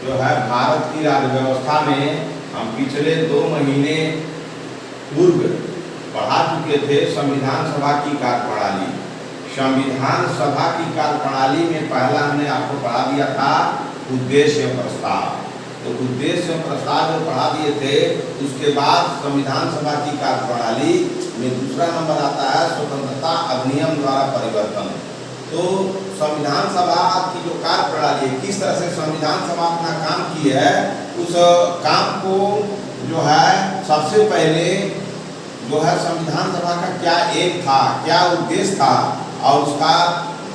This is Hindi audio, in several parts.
जो है भारत की राज्य व्यवस्था में हम पिछले 2 महीने पूर्व पढ़ा चुके थे संविधान सभा की कार्यप्रणाली। संविधान सभा की कार्यप्रणाली में पहला हमने आपको पढ़ा दिया था उद्देश्य प्रस्ताव। तो उद्देश्य प्रस्ताव जो पढ़ा दिए थे, उसके बाद संविधान सभा की कार्यप्रणाली में दूसरा नंबर आता है स्वतंत्रता अधिनियम द्वारा परिवर्तन। तो संविधान सभा की जो कार्यप्रणाली है, किस तरह से संविधान सभा अपना काम की है, उस काम को जो है सबसे पहले जो है संविधान सभा का क्या एम था, क्या उद्देश्य था और उसका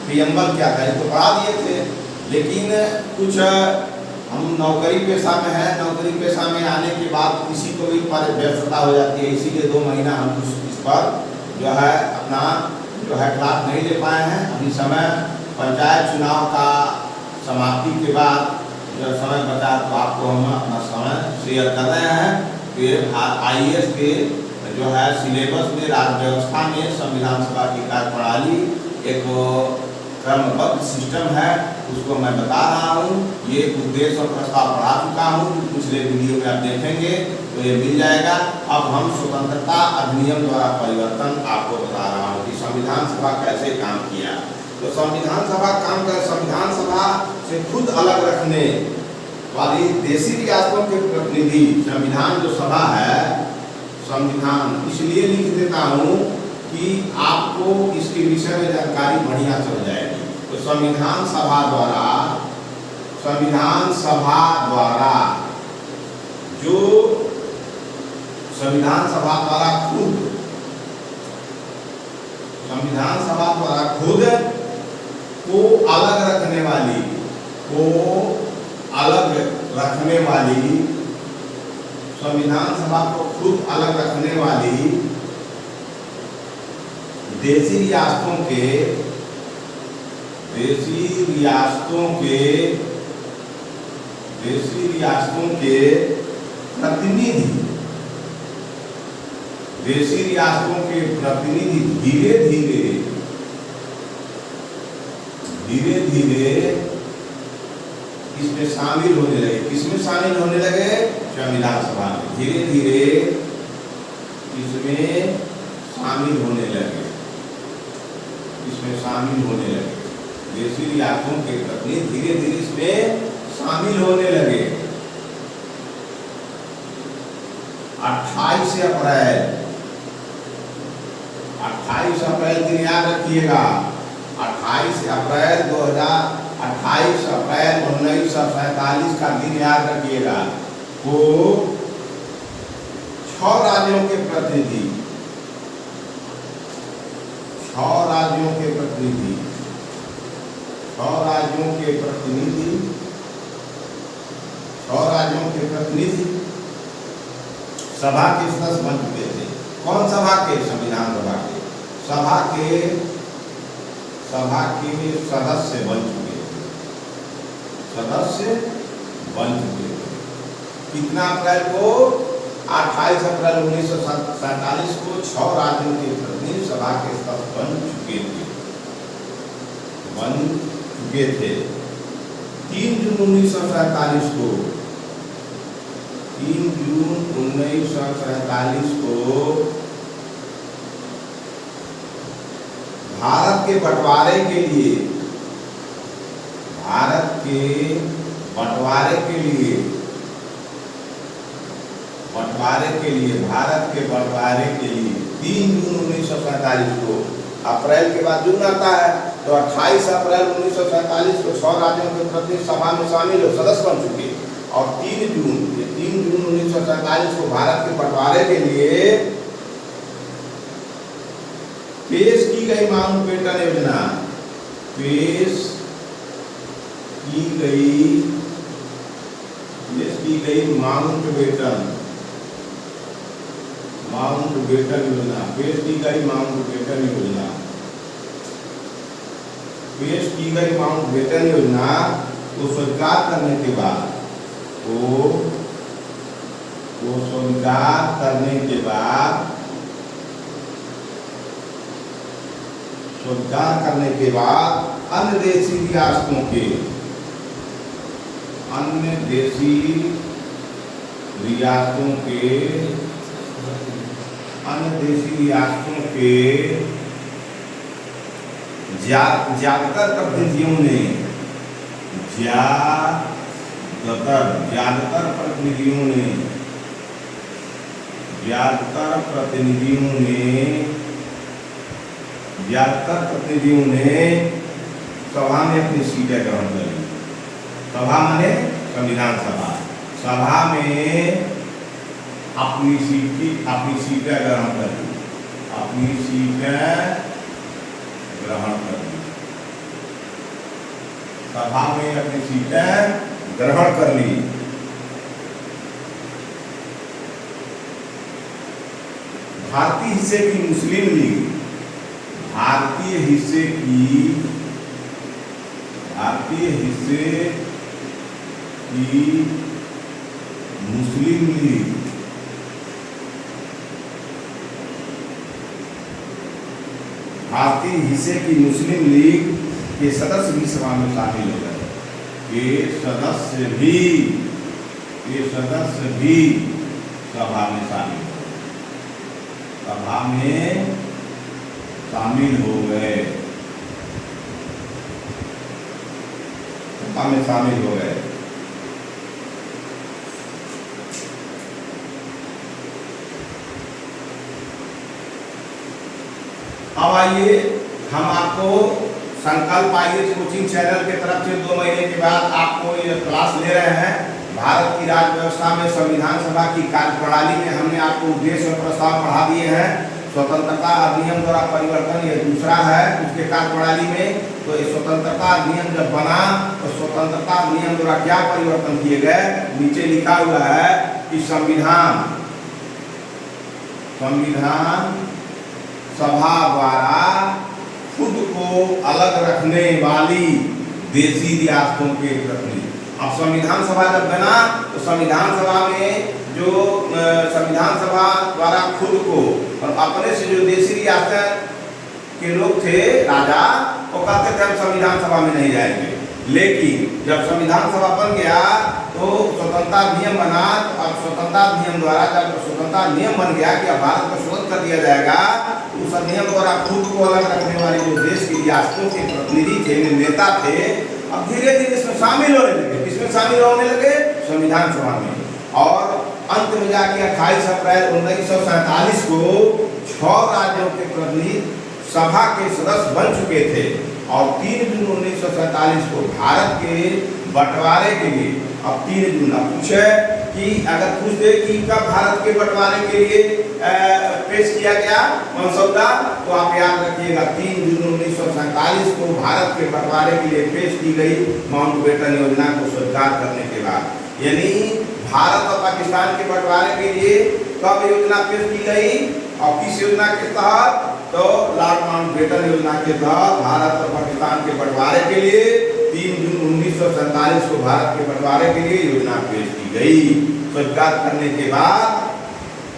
प्रियम्बल क्या था, ये तो पढ़ा दिए थे। लेकिन कुछ हम नौकरी पेशा में है, नौकरी पेशा में आने के बाद किसी को भी व्यस्तता हो जाती है, इसीलिए 2 महीना हम इस पर जो है अपना जो है क्लास नहीं ले पाए हैं। अभी समय पंचायत चुनाव का समाप्ति के बाद जो समय बचा तो आपको हम अपना समय शेयर कर रहे हैं कि IAS के जो है सिलेबस में राज्य व्यवस्था में संविधान सभा की कार्यप्रणाली एक क्रमबद्ध सिस्टम है, उसको मैं बता रहा हूँ। ये उद्देश्य और प्रस्ताव पढ़ा चुका हूँ, पिछले वीडियो में आप देखेंगे तो ये मिल जाएगा। अब हम स्वतंत्रता अधिनियम द्वारा परिवर्तन आपको बता रहा हूँ कि संविधान सभा कैसे काम किया। तो संविधान सभा काम कर संविधान सभा से खुद अलग रखने वाली देशी रियासतों के प्रतिनिधि संविधान जो सभा है, संविधान इसलिए लिख देता हूँ कि आपको इसके विषय में जानकारी बढ़िया चल जाएगी। तो संविधान सभा द्वारा जो संविधान सभा द्वारा खुद को अलग रखने वाली संविधान सभा को खुद अलग रखने वाली देशी रियासतों के प्रतिनिधि धीरे धीरे इसमें शामिल होने लगे। किसमें शामिल होने लगे? संविधान सभा में धीरे धीरे इसमें शामिल होने लगे। देशी रियासतों के प्रतिनिधि धीरे धीरे इसमें शामिल होने लगे। 28 अप्रैल दिन याद रखिएगा, 28 अप्रैल 1947 का दिन याद रखिएगा। वो 6 राज्यों के प्रतिनिधि सभा के सदस्य बन चुके थे। कौन सभा के? संविधान सभा के सदस्य बन चुके थे। कितना अप्रैल को? 28 अप्रैल 1947 को 6 राज्यों के प्रतिनिधि सभा के सदस्य बन चुके थे। 3 जून 1947 को भारत के बंटवारे के लिए तीन जून 1947 को, अप्रैल के बाद जून आता है तो 28 अप्रैल 1947 को 6 राज्यों के प्रतिनिधि सभा में शामिल सदस्य बन चुके। और 3 जून 1947 को भारत के बंटवारे के लिए पेश की गई माउंटबेटन योजना, माउंटबेटन योजना को स्वीकार करने के बाद अन्य देशी रियासतों अन्य देशी रियासतों के ज्यादातर प्रतिनिधियों ने ज्यादातर प्रतिनिधियों ने सभा में अपनी सीटें ग्रहण कर ली। सभा माने संविधान सभा में अपनी सीटें ग्रहण कर ली। सभा में अपनी सीटें ग्रहण कर ली। भारतीय हिस्से की मुस्लिम लीग के सदस्य भी सभा में शामिल हो गए। ये सदस्य भी सभा में शामिल हो गए। अब आइए हम आपको संकल्प आईएएस कोचिंग चैनल के तरफ से 2 महीने के बाद आपको ये क्लास ले रहे हैं। भारत की राज्य व्यवस्था में संविधान सभा की कार्यप्रणाली में हमने आपको उद्देश्य और प्रस्ताव पढ़ा दिए हैं। स्वतंत्रता अधिनियम द्वारा परिवर्तन ये दूसरा है उसके कार्यप्रणाली में। तो ये स्वतंत्रता अधिनियम जब बना तो स्वतंत्रता अधिनियम द्वारा क्या परिवर्तन किए गए, नीचे लिखा हुआ है कि संविधान सभा द्वारा खुद को अलग रखने वाली देशी रियासतों के प्रतिनिधि। अब संविधान सभा जब बना तो संविधान सभा में जो संविधान सभा द्वारा खुद को और अपने से जो देशी रियासत के लोग थे राजा, वो कहते थे हम संविधान सभा में नहीं जाएंगे। लेकिन जब संविधान सभा बन गया तो स्वतंत्रता नियम बना। अब स्वतंत्रता नियम द्वारा जब स्वतंत्रता नियम बन गया कि अब भारत को स्वतंत्र कर दिया जाएगा, उस अधिनियम द्वारा खुद को अलग रखने वाले जो देश की रियासतों के प्रतिनिधि थे, नेता थे, अब धीरे धीरे इसमें शामिल होने लगे। किसमें शामिल होने लगे? संविधान सभा में। और अंत में जाके 28 अप्रैल 1947 को 6 राज्यों के प्रतिनिधि सभा के सदस्य बन चुके थे। और 3 जून 1947 को भारत के बंटवारे के लिए, अब 3 जून अब पूछे कि अगर पूछ दे कि कब भारत के बंटवारे के लिए पेश किया गया मसौदा, तो आप याद रखिएगा 3 जून 1947 को भारत के बंटवारे के लिए पेश की गई माउंटबेटन योजना को स्वीकार करने के बाद। यानी भारत और पाकिस्तान के बंटवारे के लिए कब योजना पेश की गई और किस योजना के तहत? तो लॉर्ड माउंटबेटन योजना के तहत भारत और पाकिस्तान के बंटवारे के लिए 3 जून 1947 को भारत के बंटवारे के लिए योजना पेश की गई। स्वीकार करने के बाद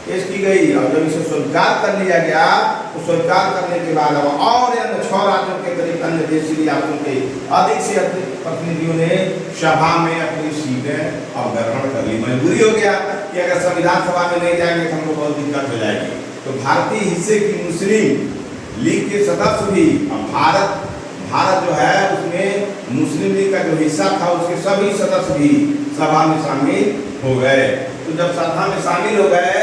पेश की गई और जब इसे स्वीकार कर लिया गया तो स्वीकार करने के बाद अब और 6 राज्यों के करीब अन्य देशी रियासतों के अधिक से अधिक प्रतिनिधियों ने सभा में अपनी सीटें अब ग्रहण कर ली। मजबूरी हो गया कि अगर संविधान सभा में नहीं जाएंगे तो हमको बहुत दिक्कत हो जाएगी। तो भारतीय हिस्से की मुस्लिम लीग के सदस्य भी अब भारत जो है उसमें मुस्लिम लीग का जो हिस्सा था उसके सभी सदस्य भी सभा में शामिल हो गए। तो जब सभा में शामिल हो गए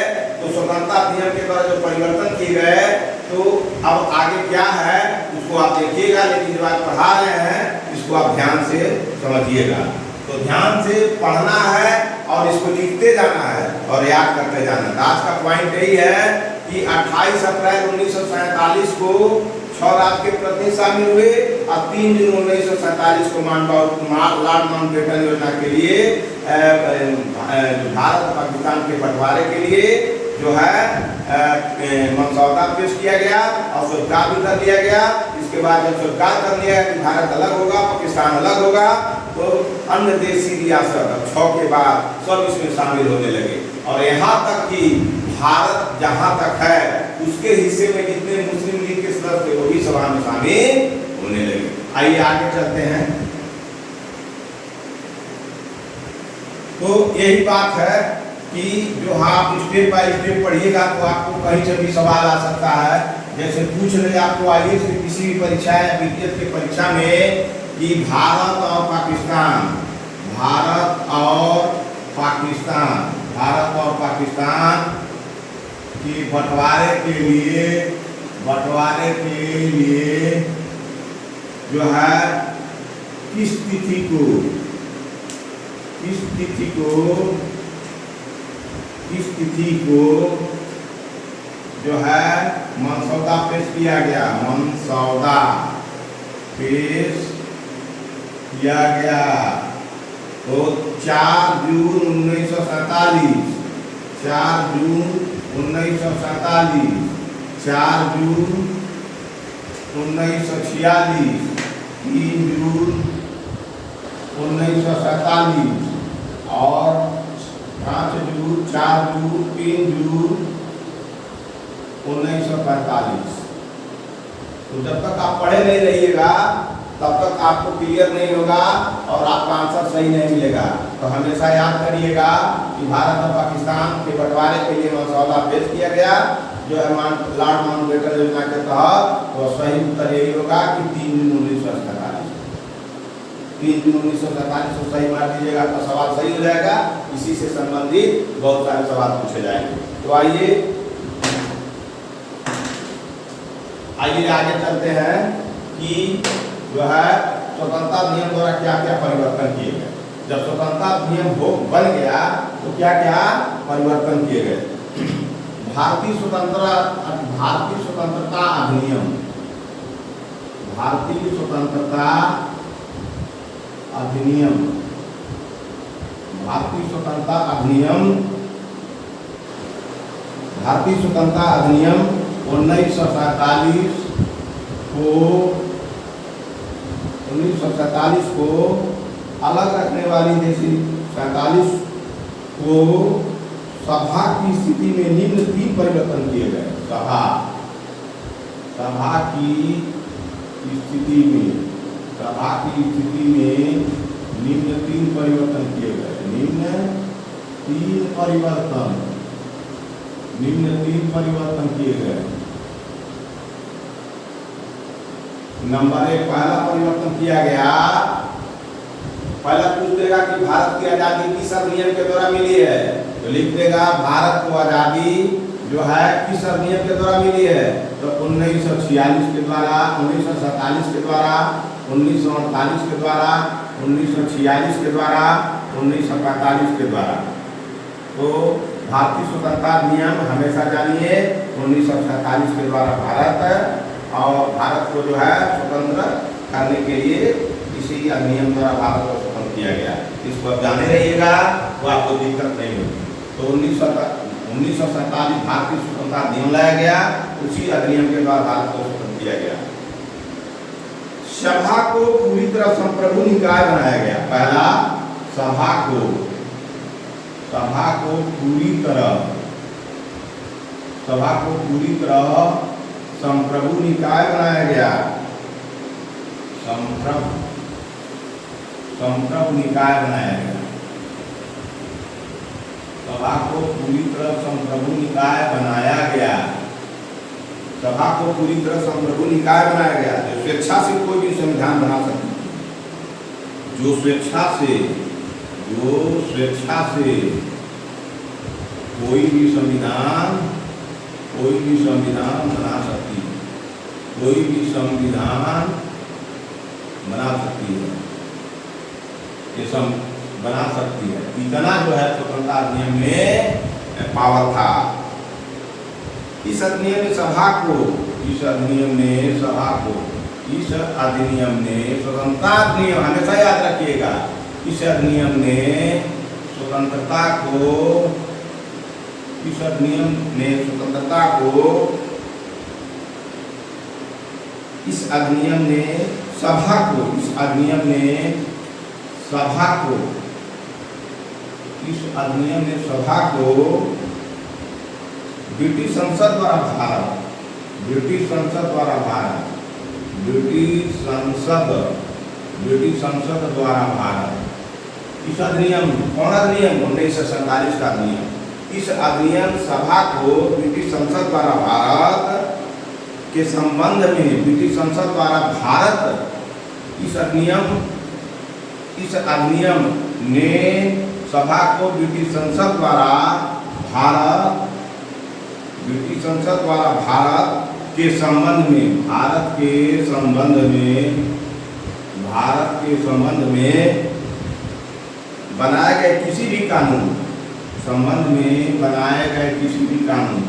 तो स्वतंत्रता अधिनियम के द्वारा जो परिवर्तन किए गए, तो अब आगे क्या है उसको आप देखिएगा, लेकिन जो आज पढ़ा रहे हैं इसको आप ध्यान से समझिएगा। तो ध्यान से पढ़ना है और इसको लिखते जाना है और याद करते जाना है। आज का पॉइंट यही है कि 28 अप्रैल 1947 को 6 राज्य के प्रतिनिधि शामिल हुए और 3 जून 1947 को लॉर्ड माउंटबेटन योजना के लिए भारत और पाकिस्तान के बंटवारे के लिए जो है मसौदा पेश किया गया और स्वीकार भी कर लिया गया। इसके बाद जब स्वीकार कर लिया कि भारत अलग होगा, पाकिस्तान अलग होगा, तो अन्य देशी रियासत 6 के बाद सब इसमें शामिल होने लगे। और यहाँ तक कि भारत जहाँ तक है उसके हिस्से में जितने मुस्लिम लीग के सदस्य थे वो भी सभा में शामिल होने लगे। आइए आगे चलते हैं। तो यही बात है कि जो आप स्टेप बाय स्टेप पढ़िएगा तो आपको कहीं से भी सवाल आ सकता है। जैसे पूछ रहे आपको आईएएस की किसी भी परीक्षा या बीटीएस की परीक्षा में कि भारत और पाकिस्तान, भारत और पाकिस्तान की बंटवारे के लिए जो है किस तिथि को जो है मनसौदा पेश किया गया, मनसौदा पेश किया गया। तो 4 जून 1947, 4 जून 1947, 4 जून 1946, 3 जून 1947 और 5 जून, 4 जून, 3 जून 1945। तो जब तक आप पढ़े नहीं रहिएगा तब तक आपको क्लियर नहीं होगा और आपका आंसर सही नहीं मिलेगा। तो हमेशा याद करिएगा कि भारत और पाकिस्तान के बंटवारे के लिए मसौदा पेश किया गया जो है लॉर्ड माउंटबेटन योजना के तहत। तो सही उत्तर यही होगा कि 3 जून 1947। 3 जून 1947 को सही मार दीजिएगा तो सवाल सही हो जाएगा। इसी से संबंधित बहुत सारे सवाल पूछे जाएंगे। तो आइए आगे चलते हैं कि जो है स्वतंत्रता नियम द्वारा क्या क्या परिवर्तन किए गए। जब स्वतंत्रता नियम बन गया तो क्या क्या परिवर्तन किए गए। भारतीय स्वतंत्रता अधिनियम, भारतीय स्वतंत्रता अधिनियम 1947 को अलग रखने वाली जैसी 47 को सभा की स्थिति में निम्न 3 परिवर्तन किए गए। सभा की स्थिति में निम्न 3 परिवर्तन किए गए। निम्न 3 परिवर्तन किए गए। नंबर 1 पहला परिवर्तन किया गया। पहला पूछ देगा कि भारत की आजादी किस अधिनियम के द्वारा मिली है, तो लिख देगा भारत को आजादी जो है किस अधिनियम के द्वारा मिली है। तो 1946 के द्वारा, 1947 के द्वारा, 1948 के द्वारा, 1946 के द्वारा, 1945 के द्वारा। तो भारतीय स्वतंत्रता अधिनियम हमेशा जानिए 1947 के द्वारा भारत और भारत को जो है स्वतंत्र करने के लिए इसी अधिनियम द्वारा भारत को स्वतंत्र किया गया। इसको आप जाने रहिएगा तो आपको दिक्कत नहीं होगी। तो 1947 भारतीय स्वतंत्रता अधिनियम लाया गया, उसी अधिनियम के द्वारा भारत को स्वतंत्र किया गया। सभा को पूरी तरह संप्रभु निकाय बनाया गया। पहला सभा को पूरी तरह संप्रभु निकाय बनाया गया। संप्रभु निकाय बनाया गया। सभा को पूरी तरह संप्रभु निकाय बनाया गया। सभा को पूरी तरह संप्रभु निकाय बनाया गया। जो स्वेच्छा से कोई भी संविधान बना सकती है, जो स्वेच्छा से कोई भी संविधान बना सकती है। कोई भी संविधान बना सकती है, ये सब बना सकती है। इतना जो है स्वतंत्रता अधिनियम में पावर था। इस अधिनियम ने स्वतंत्रता अधिनियम हमेशा याद रखिएगा। इस अधिनियम ने स्वतंत्रता को इस अधिनियम ने स्वतंत्रता को इस अधिनियम ने सभा को इस अधिनियम ने सभा को इस अधिनियम ने सभा को ब्रिटिश संसद द्वारा भारत ब्रिटिश संसद द्वारा भारत ब्रिटिश संसद द्वारा भारत इस अधिनियम, कौन अधिनियम? 1947 का अधिनियम। इस अधिनियम सभा को ब्रिटिश संसद द्वारा भारत के संबंध में, ब्रिटिश संसद द्वारा भारत इस अधिनियम ने सभा को ब्रिटिश संसद द्वारा भारत के संबंध में, भारत के संबंध में बनाए गए किसी भी कानून, संबंध में बनाए गए किसी भी कानून,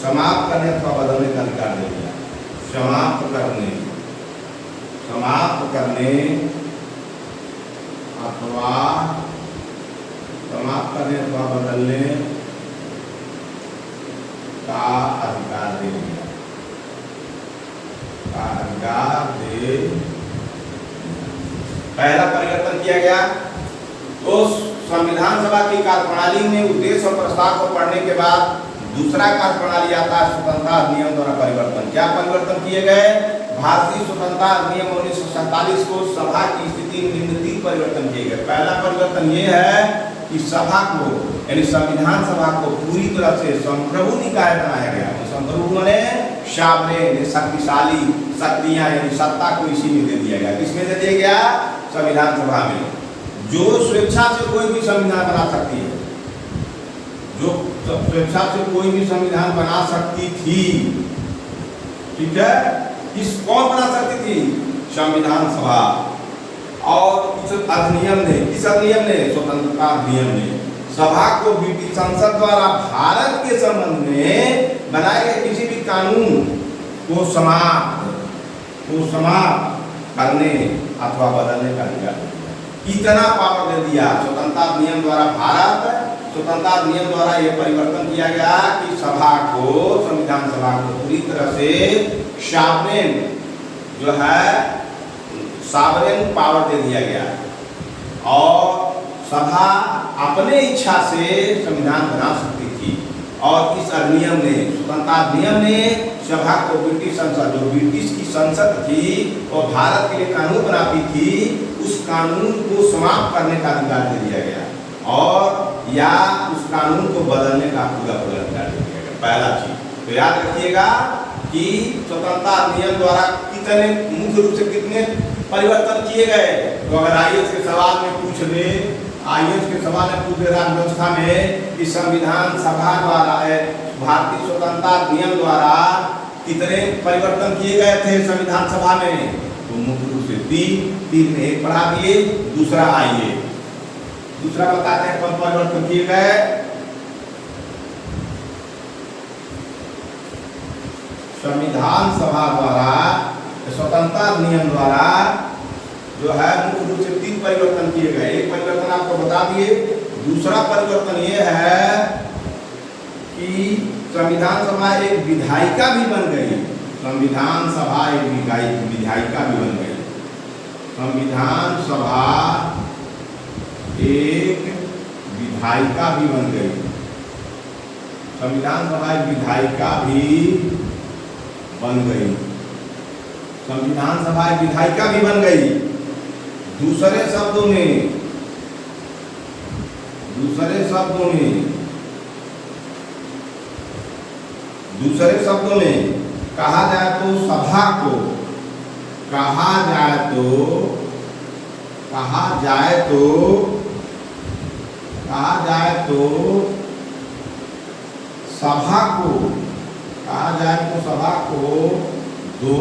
समाप्त करने अथवा बदलने का अधिकार दे दिया। समाप्त करने अथवा बदलने का अधिकार दे दिया, पहला परिवर्तन किया गया तो संविधान सभा की कार्यप्रणाली में उद्देश्य और प्रस्ताव को पढ़ने के बाद दूसरा कार्यप्रणाली आता है स्वतंत्रता अधिनियम द्वारा परिवर्तन। क्या परिवर्तन किए गए? भारतीय स्वतंत्रता अधिनियम 1947 को सभा की स्थिति में 3 परिवर्तन किए गए। पहला परिवर्तन ये है कि सभा को, यानी संविधान सभा को पूरी तरह से संप्रभु निकाय बनाया गया। संप्रभु माने सावरेन, शक्तिशाली शक्तियां, यानी सत्ता को इसी में दे दिया गया। किसमें दे दिया गया? संविधान सभा में, जो स्वेच्छा से कोई भी संविधान बना सकती है, जो स्वेच्छा से कोई भी संविधान बना सकती थी। ठीक है, कौन बना सकती थी? संविधान सभा। और इस अधिनियम ने, स्वतंत्रता अधिनियम ने सभा को ब्रिटिश संसद द्वारा भारत के संबंध में बनाए गए किसी भी कानून को समाप्त करने अथवा बदलने का अधिकार दिया। इतना पावर दे दिया स्वतंत्रता अधिनियम द्वारा स्वतंत्रता अधिनियम द्वारा यह परिवर्तन किया गया कि सभा को, संविधान सभा को पूरी तरह से सावरेन, जो है सावरेन पावर दे दिया गया और सभा अपने इच्छा से संविधान बना सकती थी। और इस अधिनियम ने, स्वतंत्रता अधिनियम ने सभा को ब्रिटिश संसद, जो ब्रिटिश की संसद थी और भारत के लिए कानून बनाती थी, उस कानून को समाप्त करने का अधिकार दे दिया गया और या उस कानून को बदलने का पूरा अधिकार दे दिया गया। पहला चीज तो याद रखिएगा कि स्वतंत्रता अधिनियम द्वारा कितने, मुख्य रूप से कितने परिवर्तन किए गए। तो अगर आईएएस के सवाल में पूछ ले, राज्य व्यवस्था में कि संविधान सभा द्वारा, भारतीय स्वतंत्रता अधिनियम द्वारा कितने परिवर्तन किए गए थे संविधान सभा में, तो मुख्य रूप से 3 में 1 पढ़ा दिए। दूसरा आइए, दूसरा बताते हैं कौन परिवर्तन किए गए। संविधान सभा द्वारा, स्वतंत्रता अधिनियम द्वारा जो है मुख्य रूप से 3 परिवर्तन किए गए। एक परिवर्तन आपको बता दिए। दूसरा परिवर्तन ये है कि संविधान सभा एक विधायिका भी बन गई। संविधान सभा एक विधायिका भी बन गई। संविधान सभा एक विधायिका भी बन गई। संविधान सभा एक विधायिका भी बन गई। संविधान सभा एक विधायिका भी बन गई। दूसरे शब्दों में कहा जाए तो सभा को, कहा जाए तो सभा को 2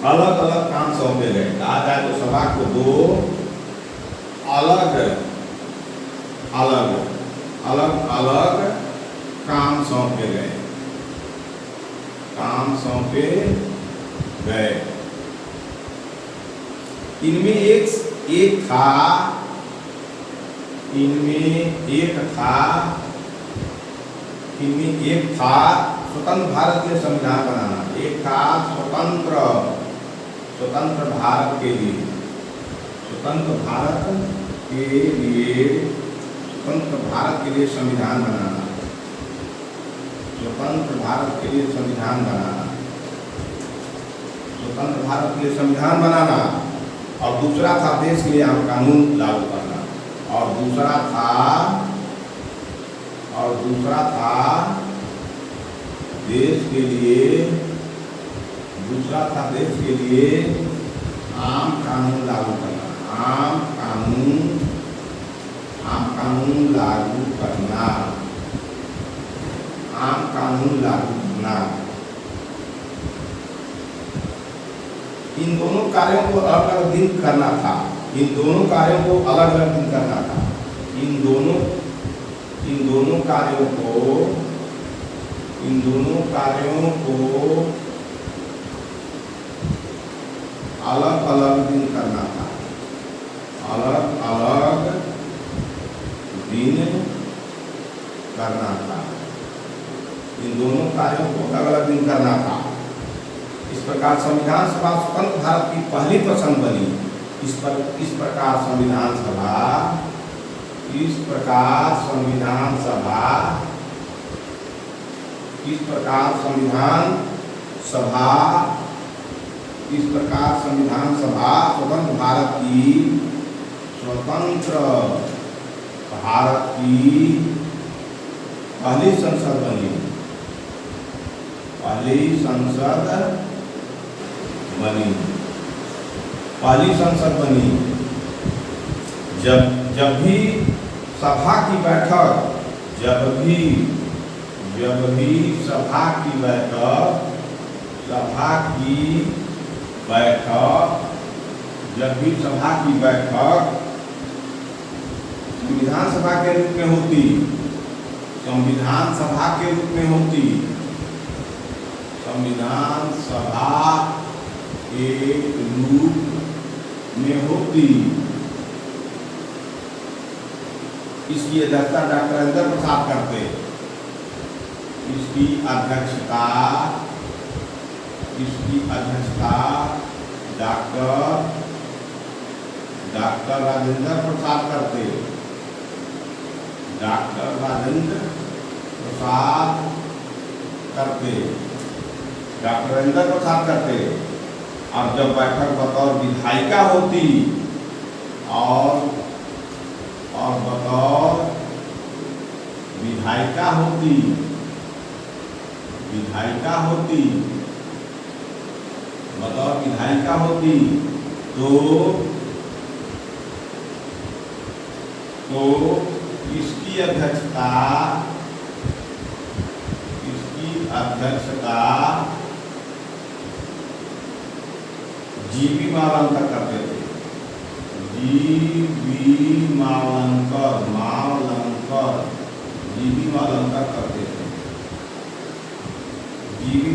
अलग अलग काम सौंपे गए। कहा जाए तो सभा को 2 अलग काम सौंपे गए। इनमें एक था स्वतंत्र भारत के संविधान बनाना। एक था स्वतंत्र भारत के लिए स्वतंत्र भारत के लिए संविधान बनाना, स्वतंत्र भारत के लिए संविधान बनाना, स्वतंत्र भारत के लिए संविधान बनाना, और दूसरा था देश के लिए आम कानून लागू करना, और दूसरा था देश के लिए, दूसरा था देश के लिए आम कानून लागू करना, आम कानून लागू करना, आम कानून लागू करना। इन दोनों कार्यों को अलग अलग दिन करना था, इन दोनों कार्यों को अलग अलग दिन करना था, इन दोनों कार्यों को अलग अलग दिन करना था, अलग अलग दिन करना था, इन दोनों कार्यों को अलग अलग दिन करना था। इस प्रकार संविधान सभा स्वतंत्र भारत की पहली पसंद बनी। इस प्रकार संविधान सभा स्वतंत्र भारत की पहली संसद बनी, पहली संसद बनी। जब भी सभा की बैठक, जब भी सभा की बैठक संविधान सभा के रूप में होती, संविधान सभा के रूप में होती, संविधान सभा के रूप में होती। इसकी अध्यक्षता डॉक्टर राजेंद्र प्रसाद करते, इसकी अध्यक्षता डॉक्टर राजेंद्र प्रसाद करते, डॉक्टर राजेंद्र प्रसाद करते। अब जब बैठक बतौर विधायिका होती और बतौर विधायिका होती तो इसकी अध्यक्षता जीवी मावलंकर करते थे, जीवी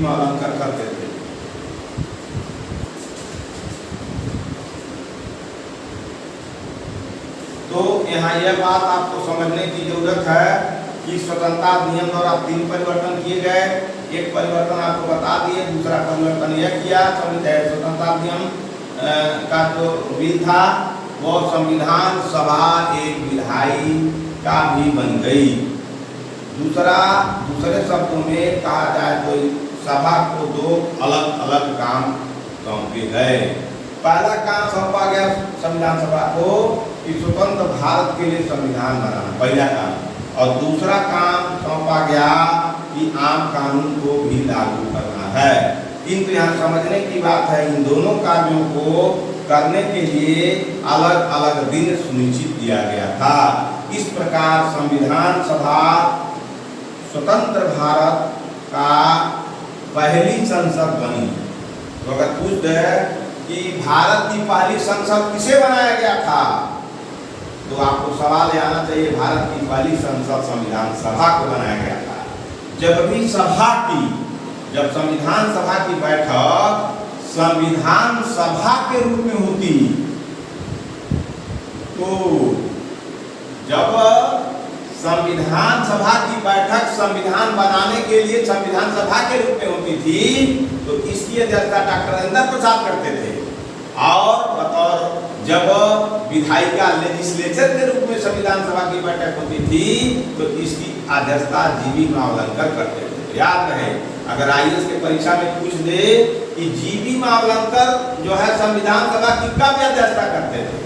मावलंकर करते थे। तो यहाँ यह बात आपको समझने की जरूरत है कि स्वतंत्रता अधिनियम द्वारा 3 परिवर्तन किए गए। एक परिवर्तन आपको बता दिए, दूसरा परिवर्तन यह किया, स्वतंत्रता अधिनियम का जो बिल था वो संविधान सभा एक विधायिका भी बन गई। दूसरे शब्दों में कहा जाए तो सभा को 2 अलग अलग काम सौंपे गए। पहला काम सौंपा गया संविधान सभा को कि स्वतंत्र भारत के लिए संविधान बनाना, पहला काम। और दूसरा काम सौंपा गया कि आम कानून को भी लागू करना है। किंतु यहाँ समझने की बात है, इन दोनों कार्यों को करने के लिए अलग अलग दिन सुनिश्चित किया गया था। इस प्रकार संविधान सभा स्वतंत्र भारत का पहली संसद बनी। तो अगर पूछ दे कि भारत की पहली संसद किसे बनाया गया था, तो आपको सवाल ये आना चाहिए, भारत की पहली संसद संविधान सभा को बनाया गया था। जब संविधान सभा की बैठक संविधान सभा के रूप में होती, तो जब संविधान सभा की बैठक संविधान बनाने के लिए संविधान सभा के रूप में होती थी, तो इसकी अध्यक्षता डॉक्टर राजेंद्र प्रसाद करते थे। और बतौर जब विधायिका लेजिस्लेचर के रूप में में संविधान सभा की बैठक होती थी तो इसकी अध्यक्षता जीवी मावलंकर करते थे। याद रहे, अगर आईएएस के परीक्षा में पूछ दे कि जीवी मावलंकर जो है संविधान सभा की कब अध्यक्षता करते थे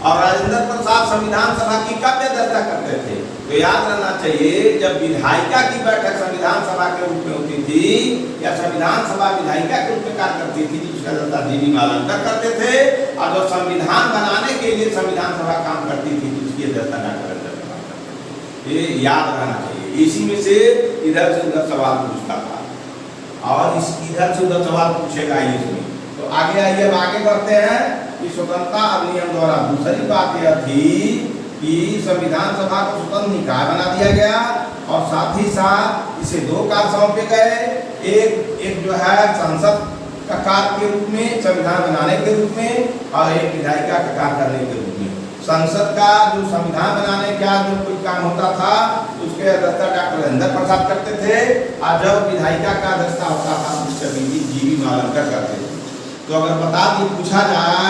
और राजेंद्र प्रसाद संविधान सभा की कब अध्यक्षता करते थे, तो याद रहना चाहिए जब विधायिका की बैठक संविधान सभा के रूप में होती थी या संविधान सभा विधायिका के रूप में कार्य करती थी, जिसका अध्यक्षता जीवी मावलंकर करते थे, और जो संविधान बनाने के लिए संविधान सभा काम करती थी उसकी अध्यक्षता डॉक्टर अंबेडकर करते थे। ये याद रहना चाहिए। इसी में से इधर से उधर सवाल पूछता था और इस इधर से उधर सवाल पूछेगा इसमें। तो आगे आइए, अब आगे बढ़ते हैं कि स्वतंत्रता अधिनियम द्वारा दूसरी बात यह थी कि संविधान सभा को स्वतंत्र निकाय बना दिया गया और साथ ही साथ इसे दो कार्य सौंपे गए। एक जो है संसद का कार्य के रूप में, संविधान बनाने के रूप में, और एक विधायिका का कार्य करने के रूप में। संसद का जो संविधान बनाने का जो कोई काम होता था उसके अध्यक्षता डॉक्टर राजेंद्र प्रसाद करते थे, और जब विधायिका का अध्यक्षता होता था उसके जीवी मावलंकर करते थे। तो अगर बता दी पूछा जाए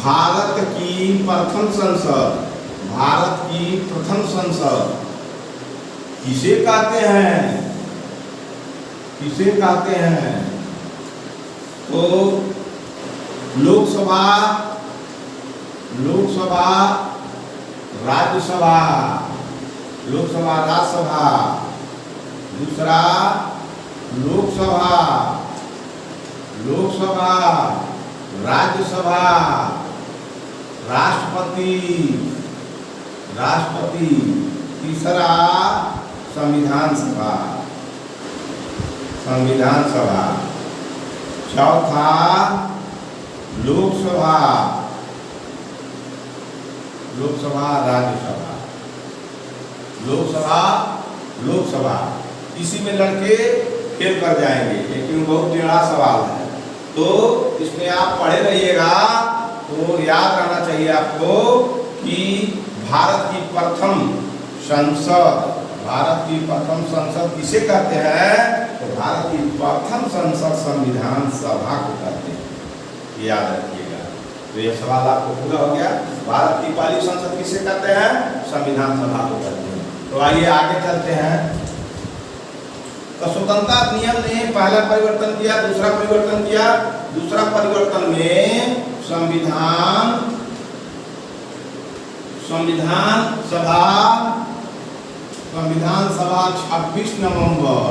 भारत की प्रथम संसद, भारत की प्रथम संसद किसे कहते हैं, किसे कहते हैं, तो लोकसभा, लोकसभा, राज्यसभा, लोकसभा राज्यसभा, दूसरा लोकसभा, लोकसभा राज्यसभा, राष्ट्रपति, राष्ट्रपति, तीसरा संविधान सभा, संविधान सभा, चौथा लोकसभा, लोकसभा राज्यसभा, लोकसभा लोकसभा। इसी में लड़के फेल कर जाएंगे लेकिन बहुत टेढ़ा सवाल है, तो इसमें आप पढ़े रहिएगा। तो याद रहना चाहिए आपको कि भारत की प्रथम संसद, भारत की प्रथम संसद किसे कहते हैं, तो भारत की प्रथम संसद संविधान सभा को कहते हैं, याद रखिएगा। तो यह सवाल आपको पूरा हो गया। भारत की पहली संसद किसे कहते हैं, संविधान सभा को कहते हैं। तो आइए आगे चलते हैं। तो स्वतंत्रता अधिनियम ने पहला परिवर्तन किया, दूसरा परिवर्तन किया। दूसरा परिवर्तन में संविधान, संविधान सभा, संविधान सभा 26 नवंबर,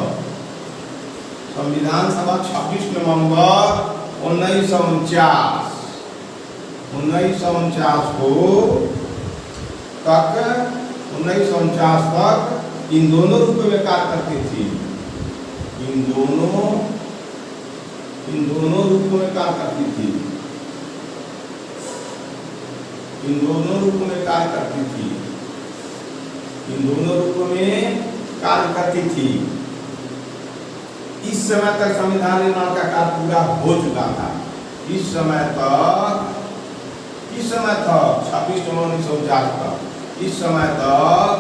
संविधान सभा 26 नवंबर 1949, 1949 को तक, 1949 तक इन दोनों रूप में कार्य करती थी, इन दोनों रूपों में कार्य करती थी, इन दोनों रूपों में कार्य करती थी, इन दोनों रूपों में कार्य करती थी। इस समय तक संविधान निर्माण का कार्य पूरा हो चुका था। इस समय तक, किस समय तक, 26 नवंबर 1949 तक, इस समय तक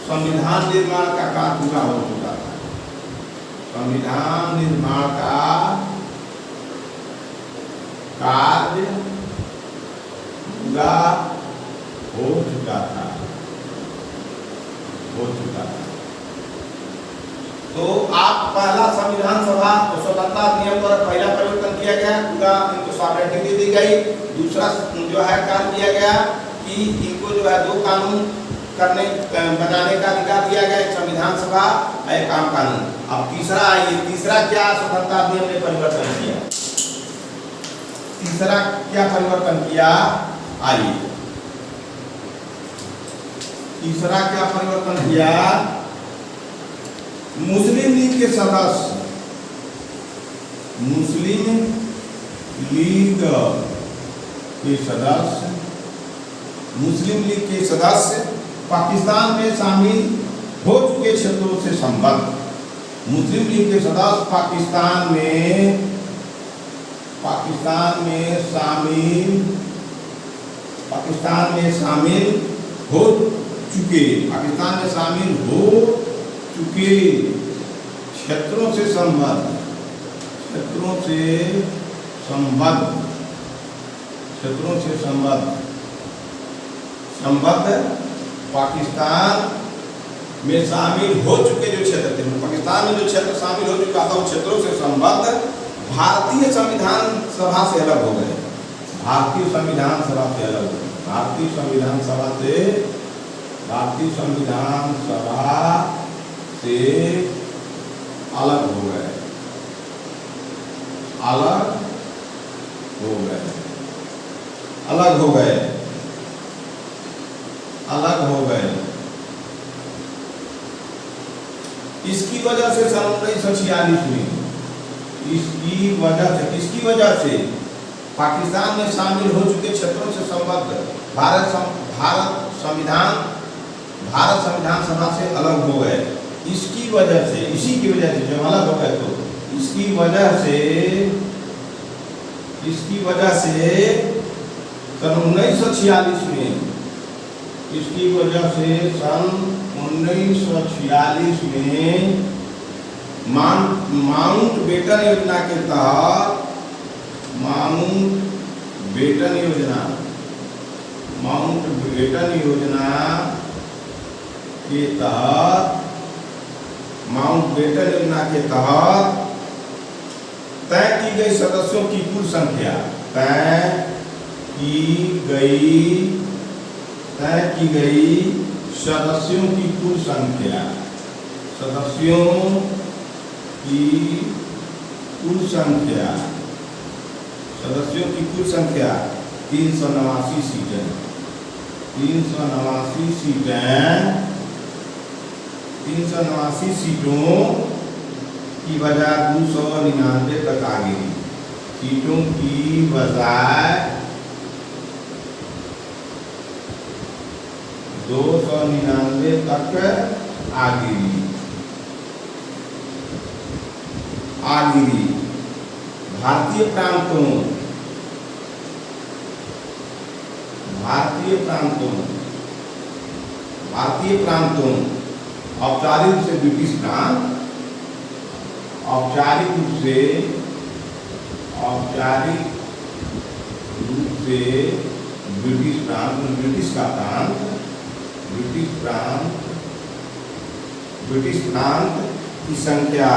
संविधान निर्माण का कार्य पूरा हो चुका था। संविधान निर्माण का कार्य पूरा हो चुका था, हो चुका था। तो आप पहला संविधान सभा तो स्वतंत्रता अधिनियम पर पहला परिवर्तन किया गया, पूरा इनको सॉवरेनिटी दे दी गई। दूसरा जो है काम किया गया कि इनको जो है दो कानून करने बनाने का अधिकार दिया गया, एक संविधान सभा, एक आम कानून। अब तीसरा आइए, तीसरा क्या स्वतंत्रता अधिनियम ने परिवर्तन किया, तीसरा क्या परिवर्तन किया, आइए तीसरा क्या परिवर्तन किया। मुस्लिम लीग के सदस्य, मुस्लिम लीग के सदस्य, मुस्लिम लीग के सदस्य पाकिस्तान में शामिल हो चुके क्षेत्रों से संबद्ध, मुस्लिम लीग के सदस्य पाकिस्तान में शामिल, पाकिस्तान में शामिल हो चुके, पाकिस्तान में शामिल हो चुके क्षेत्रों से संबद्ध, क्षेत्रों से संबद्ध, क्षेत्रों से संबद्ध संबद्ध पाकिस्तान में शामिल हो चुके जो क्षेत्र थे, पाकिस्तान में जो क्षेत्र शामिल हो चुका था उन क्षेत्रों से संबद्ध भारतीय संविधान सभा से अलग हो गए। भारतीय संविधान सभा से अलग हो गए। भारतीय संविधान सभा से अलग हो गए। अलग हो गए। अलग हो गए। अलग हो गए। इसकी वजह से सन 1946 में इसकी वजह से पाकिस्तान में शामिल हो चुके क्षेत्रों से संबद्ध भारत संविधान सभा से अलग हो गए। इसी की वजह से जब अलग हो गए तो इसकी वजह से सन 1946 में माउंट बेटन योजना के तहत तय की गई सदस्यों की कुल संख्या तय की गई सदस्यों की कुल संख्या 389 सीटें 389 सीटों की बजाय 299 तक आ गई। सीटों की बजाय 299 तक आ गई। भारतीय प्रांतों औपचारिक रूप से ब्रिटिश प्रांत, ब्रिटिश प्रांत की संख्या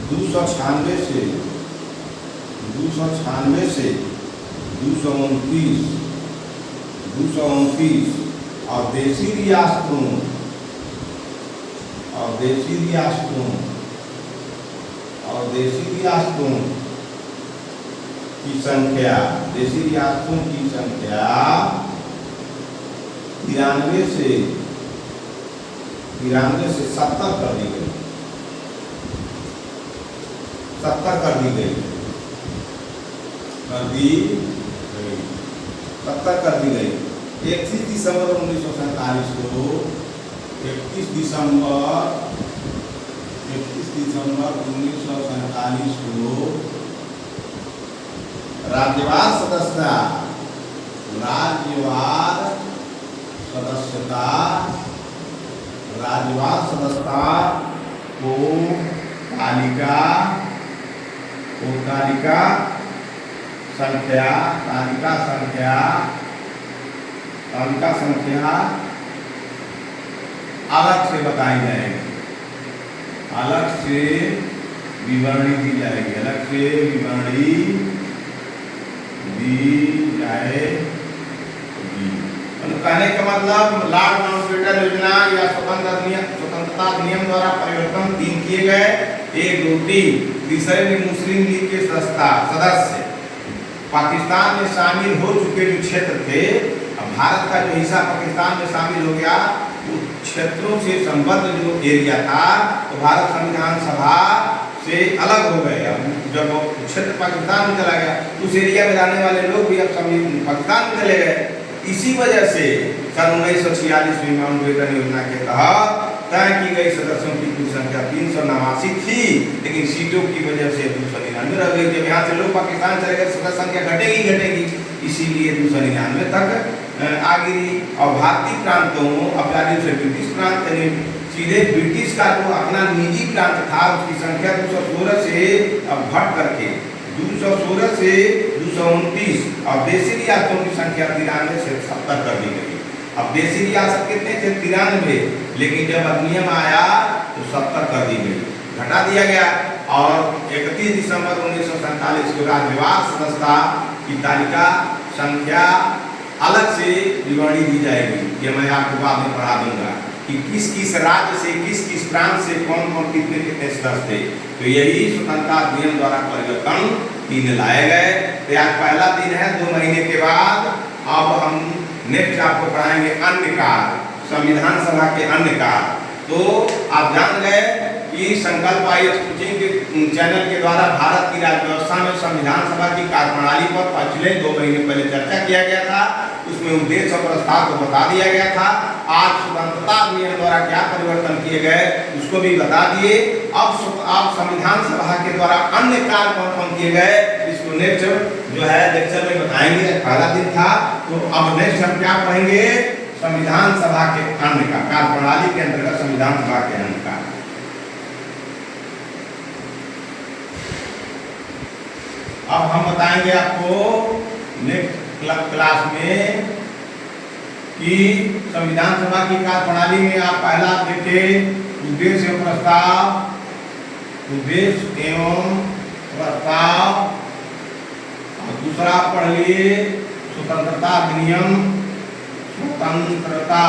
296 से 229 और देशी रियासतों की संख्या 93 से 70 कर दी गई। 70 कर दी गई। 31 दिसंबर 1947 को 31 दिसंबर 1947 को राज्यवार सदस्यता को तालिका संख्या अलग से बताई जाएगी। अलग से विवरणी दी जाएगी। कहने का मतलब लॉर्ड माउंटबेटन योजना या स्वतंत्रता अधिनियम द्वारा परिवर्तन 3 किए गए। 1, 2, 3 तीसरे में मुस्लिम लीग के सदस्य पाकिस्तान में शामिल हो चुके जो क्षेत्र थे, अब भारत का जो हिस्सा पाकिस्तान में शामिल हो गया, उन क्षेत्रों से संबद्ध जो एरिया था तो भारत संविधान सभा से अलग हो गए। अब जब क्षेत्र पाकिस्तान में चला गया उस एरिया में रहने वाले लोग भी अब पाकिस्तान में चले गए। इसी वजह से सन 1946 में माउंटबेटन योजना के तहत तय की गई सदस्यों की कुल संख्या 389 थी, लेकिन सीटों की वजह से 299 रह गई। जब यहाँ से लोग पाकिस्तान चले गए सदस्य संख्या घटेगी, इसीलिए 299 तक आ गिरी। और भारतीय प्रांतों औपचारिक से ब्रिटिश प्रांत सीधे ब्रिटिश का जो अपना निजी प्रांत था उसकी संख्या 216 से अब घट करके 216 से 229 और देशी रियासतों की संख्या 93 से 70 कर दी गई। अब देशी रियासत कितने थे? 93, लेकिन जब अधिनियम आया तो 70 कर दी गई, घटा दिया गया। और 31 दिसंबर 1947 को राज्य विवाद सदस्यता की तालिका संख्या अलग से विवरणी दी जाएगी। ये मैं आपको बाद में पढ़ा दूंगा कि किस किस राज्य से, किस किस प्रांत से कौन कौन कितने कितने सदस्य थे। तो यही स्वतंत्रता अधिनियम द्वारा परिवर्तन 3 लाए गए। तो आज पहला दिन है 2 महीने के बाद। अब हम नेक्स्ट आपको पढ़ाएंगे अन्य कार्य, संविधान सभा के अन्य कार्य। तो आप जान गए कि संकल्प आईएएस कोचिंग चैनल के द्वारा भारत की राज्य व्यवस्था में संविधान सभा की कार्यप्रणाली पर पिछले 2 महीने पहले चर्चा किया गया था। उसमें उद्देश्य और प्रस्ताव को बता दिया गया था। आज स्वतंत्रता अधिनियम द्वारा क्या परिवर्तन किए गए उसको भी बता दिए। अब संविधान सभा के द्वारा अन्य कार्य कौन कौन किए गए इसको नेक्स्ट जो है लेक्चर में बताएंगे। पहला दिन था, तो अब नेक्स्ट हम क्या पढ़ेंगे? संविधान सभा के अन्य का कार्यप्रणाली के अंतर्गत संविधान सभा के अन्य का। अब हम बताएंगे आपको नेक्स्ट क्लास में कि संविधान सभा की कार्यप्रणाली में आप पहला देखें उद्देश्य एवं प्रस्ताव, उद्देश्य एवं प्रस्ताव। और दूसरा पढ़िए स्वतंत्रता अधिनियम, स्वतंत्रता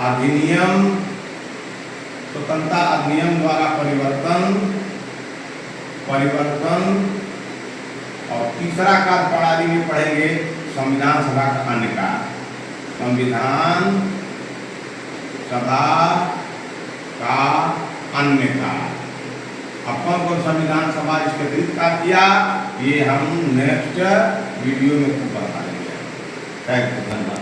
अधिनियम, स्वतंत्रता अधिनियम द्वारा परिवर्तन। और तीसरा कार्यप्रणाली में पढ़ेंगे संविधान सभा का अन्य कार्य, संविधान सभा का अन्य कार्य। अब कौन कौन संविधान सभा इसके अतिरिक्त कार्य किया ये हम नेक्स्ट वीडियो में बता देंगे। थैंक यू, धन्यवाद।